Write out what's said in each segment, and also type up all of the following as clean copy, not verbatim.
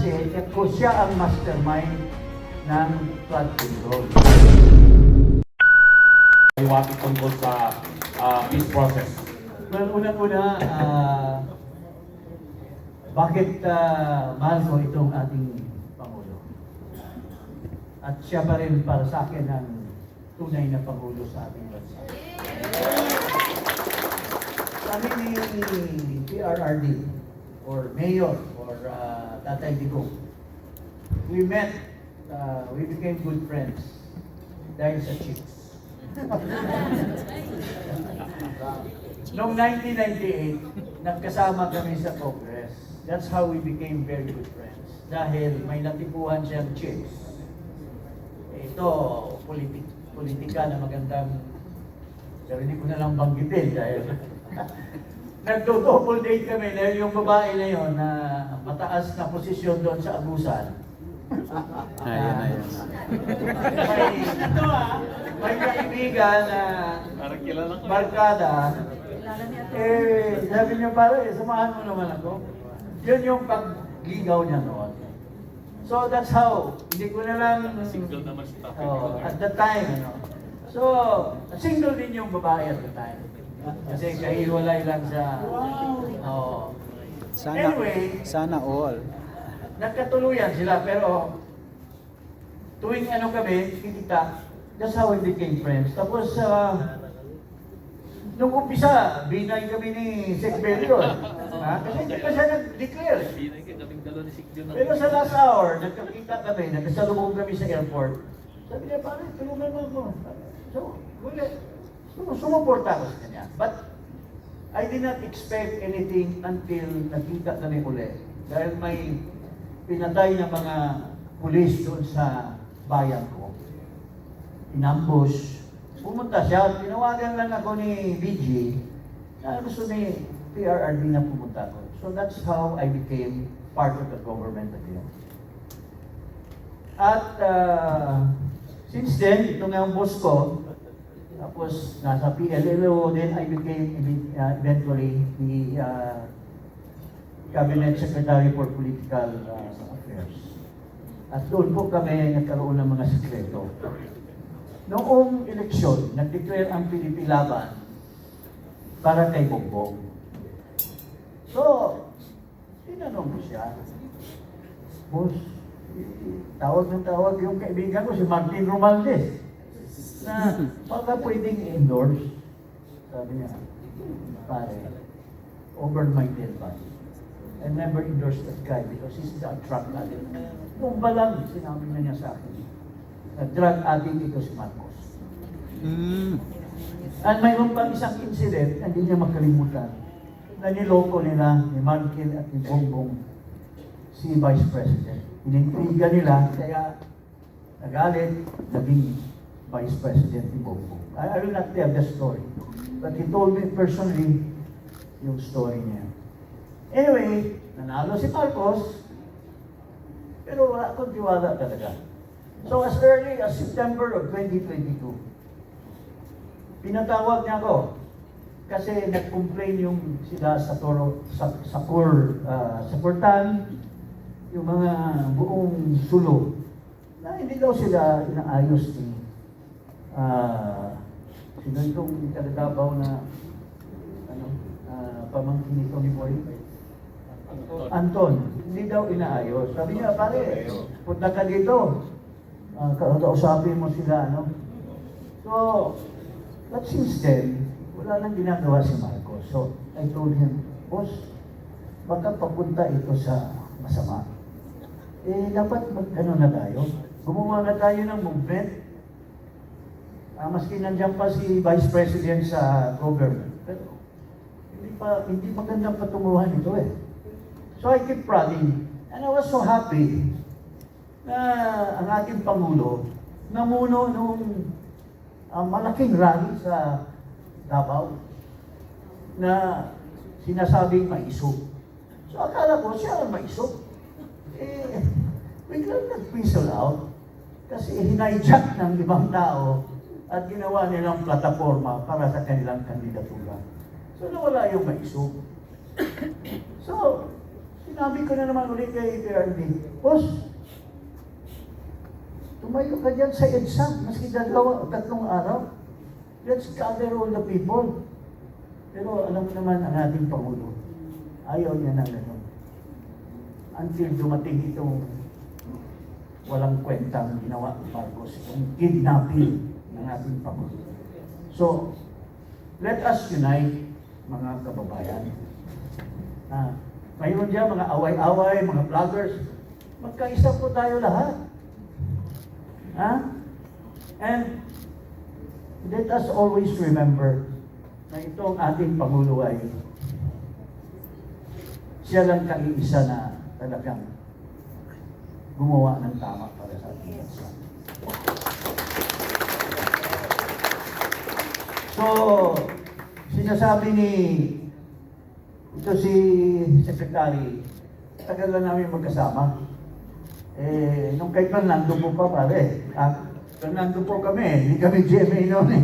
kasi kung siya ang mastermind ng flood control. Iwati tungkol sa peace process. Well, unang-una, bakit mahal ko itong ating Pangulo? At siya pa rin para sa akin ang tunay na Pangulo sa ating bansa. Kami ni PRRD or Mayor or Tatay Digong, we met, we became good friends dahil sa chicks. Noong 1998, nagkasama kami sa Congress. That's how we became very good friends. Dahil may natipuhan siyang chicks. Ito, politika na magandang, pero hindi ko na lang banggitin dahil nagdo-double date kami dahil yung babae na yon na mataas na posisyon doon sa abusan. Ayun. May kaibigan na barkada, sabi niya pare, samahan mo naman ako. Yun yung pagligaw niya noon. So that's how, hindi ko na lang, at the time, So, single din yung babae at the time. Kasi kahiwalay lang sa, Anyway, Sana all. nagkatuluyan sila, pero tuwing kami, kita, that's how we became friends. Tapos, nung umpisa, binay kami ni Sec Belion. Kasi hindi pa siya nag-declare. Pero sa last hour, nagkakita kami, nagkasalubong kami sa airport. Sabi niya, pare, tulungan mo ako. So, sumuporta ako sa kanya. But, I did not expect anything until nakita kami ulit. Dahil may pinatay na mga pulis doon sa bayan ko. Inambush. Pumunta siya, tinawagan lang ako ni BG na gusto ni PRRD na pumunta ko. So that's how I became part of the government again. At since then, ito nga ang boss ko, tapos nasa PLLO, then I became eventually the Cabinet Secretary for Political Affairs. At doon po kami nagkaroon ng mga sekreto. Noong eleksyon, nag-declare ang Pilipi Laban para kay Bongbong. So, tinanong ko siya, boss, tawag ng tawag yung kaibigan ko, si Martin Romualdez, na baka pwedeng endorse. Sabi niya, pare, over my dead body. I never endorsed that guy because he's a drug addict. Nung ba lang, sinabi na niya sa akin, na drug addict ito si Marcos. At mayroon pang isang incident na hindi niya makalimutan na niloko nila ni Martin at ni Bongbong si Vice President. Inintriga nila, kaya nagalit, naging Vice President ni Bongbong. I will not tell the story, but he told me personally yung story niya. Anyway, nanalo si Marcos, pero wala akong tiwala talaga. So as early as September of 2022, pinatawag niya ako kasi nag-complain yung sila sa Kurtan, yung mga buong sulo, na hindi daw sila inaayos ni sino itong taga-Davao na pamangkin nito ni Boy? Anton, hindi daw inaayos. Sabi niya, pare, punta ka dito. Kausapin mo sila, So, but since then, wala nang ginagawa si Marcos. So, I told him, boss, baka papunta ito sa masama. Dapat mag-ano na tayo. Gumawa na tayo ng movement. Maski nandiyan pa si Vice President sa government. Pero, hindi magandang patunguhan ito So I keep prodding. And I was so happy na ang ating Pangulo namuno nung malaking rally sa Davao na sinasabing maisog. So akala ko siya ang maisog. Biglang nag-whistle out kasi hinijack ng ibang tao at ginawa nilang plataforma para sa kanilang kandidatura. So nawala yung maisog. So, si Sinabi ko na naman ulit kay PRD, Boss, tumayo ka dyan sa EDSA, maski 2 o 3 araw. Let's gather all the people. Pero alam mo naman ang ating Pangulo, ayaw niya na gano'n. Until dumating itong walang kwentang ginawa ni Marcos, itong kidnapping ng ating Pangulo. So, let us unite, mga kababayan. Mayroon dyan mga away-away, mga vloggers, magkaisa po tayo lahat. And let us always remember na itong ating Pangulo ay siya lang kaisa na talagang gumawa ng tama para sa ating bansa. So, sinasabi ni ito si Secretary, tagal na namin magkasama. Nung kay Fernando po pa pare, Fernando po kami, hindi kami GMA noon eh.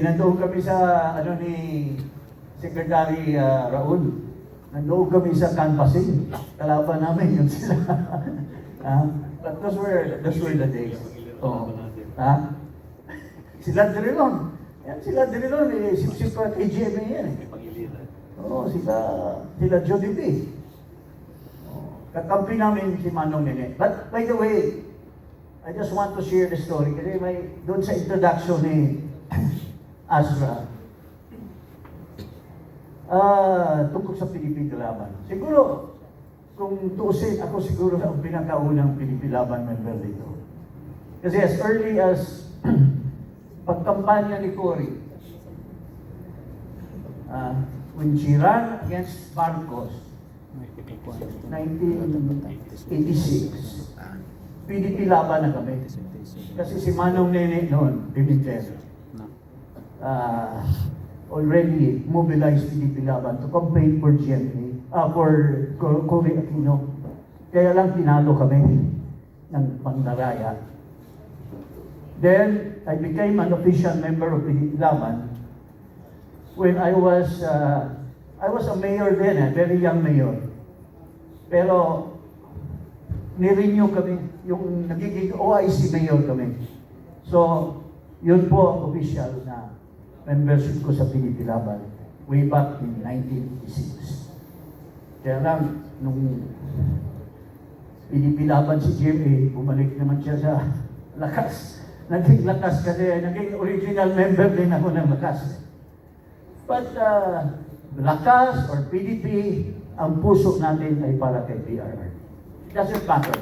Nandoon kami sa ano ni Secretary Raul. Nandoon kami sa canvassing. Kalaban namin yun sila. But those were the days. Sila Drilon. Yan sila Drilon, sip-sip pa kay GMA yan eh. Sila Jody B. Kakampi namin si Manong Nene. But by the way, I just want to share the story kasi doon sa introduction ni Azra, tungkol sa Pilipino Laban. Siguro, kung tuusin, ako siguro ang pinakaunang Pilipino Laban member dito. Kasi as early as pagkampanya ni Cory, when she ran against Marcos, 1986, PDP Laban na kami. Kasi si Manong Nene noon, Pimentel, already mobilized PDP Laban to campaign for GMA, for Cory Aquino. Kaya lang tinalo kami ng Pandaraya. Then, I became an official member of PDP Laban when I was a mayor then, very young mayor. Pero, ni-renew kami, yung nagiging OIC mayor kami. So, yun po ang official na membership ko sa PDP Laban way back in 1986. Kaya lang, nung PDP Laban si GMA, bumalik naman siya sa lakas. Naging lakas kasi, naging original member din ako ng lakas. But, lakas or PDP, ang puso natin ay para kay PRR. Doesn't matter.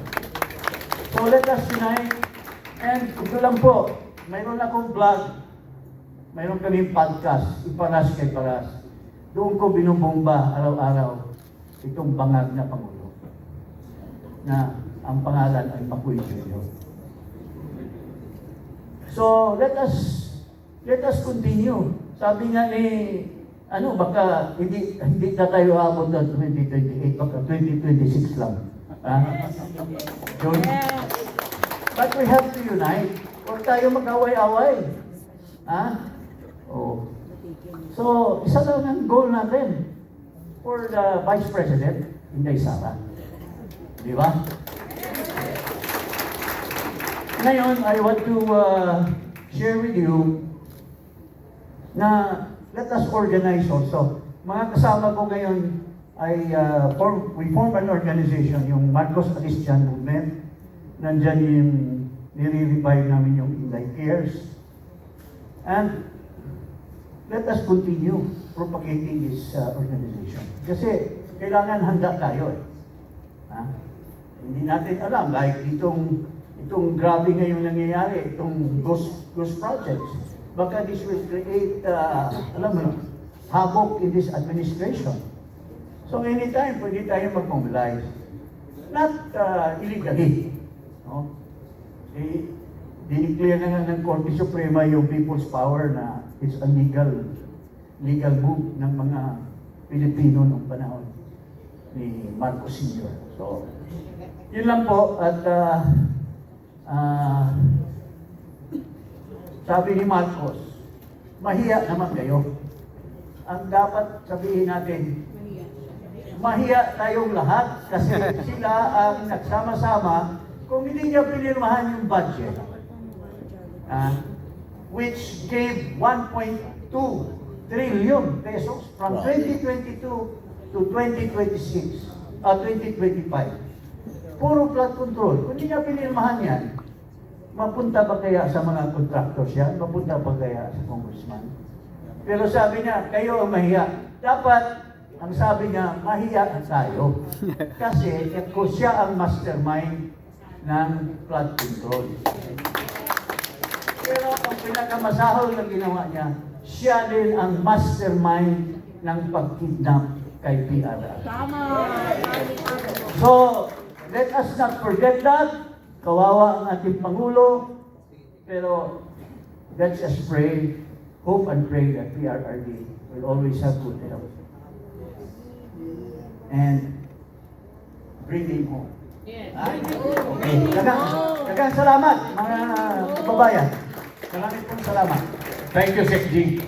So let us unite. And ito lang po, mayroon akong vlog, mayroon kaming podcast, Iparas kay Paras. Doon ko binubomba araw-araw itong bangag na Pangulo na ang pangalan ay Makoy Jr. So let us continue. Sabi nga ni baka hindi na tayo abot ng 2028, baka 2026 lang. But we have to unite. Huwag tayo mag-away-away. So, isa lang ang goal natin for the Vice President, Inday Sara. Di ba? Ngayon, I want to share with you na let us organize also. Mga kasama ko ngayon ay we form an organization, yung Marcos Christian Movement. Nandyan yung nire-revive namin yung Inday Cares. And let us continue propagating this organization. Kasi kailangan handa tayo eh. Hindi natin alam, like itong grabe ngayon nangyayari, itong ghost projects. Baka this will create, havoc in this administration. So anytime, pwede tayo mag-mobilize. Not illegally. No? Dineclare na nga ng Korte Suprema yung People's Power na it's a legal move ng mga Pilipino noong panahon ni Marcos Sr. So, yun lang po. At sabi ni Marcos, mahiya naman kayo. ang dapat sabihin natin, mahiya tayong lahat kasi sila ang nagsama-sama kung hindi niya pinirmahan yung budget. Which gave 1.2 trillion pesos from 2022 to 2026, 2025. Puro flood control. Kung hindi niya pinirmahan yan, mapunta ba kaya sa mga contractors yan? Mapunta ba kaya sa congressman? Pero sabi niya, kayo ang mahiya. Dapat, ang sabi niya, mahiya tayo. Kasi kung siya ang mastermind ng flood control. Pero ang pinakamasahol na ginawa niya, siya din ang mastermind ng pagkidnap kay PRR. Tama. So, let us not forget that. Kawawa ang ating Pangulo. Pero, let's just pray, hope and pray that PRRD will always have good health. And bring him home. Yes. Okay. Dagang salamat, mga kababayan. Maraming pong salamat. Thank you, Sec G.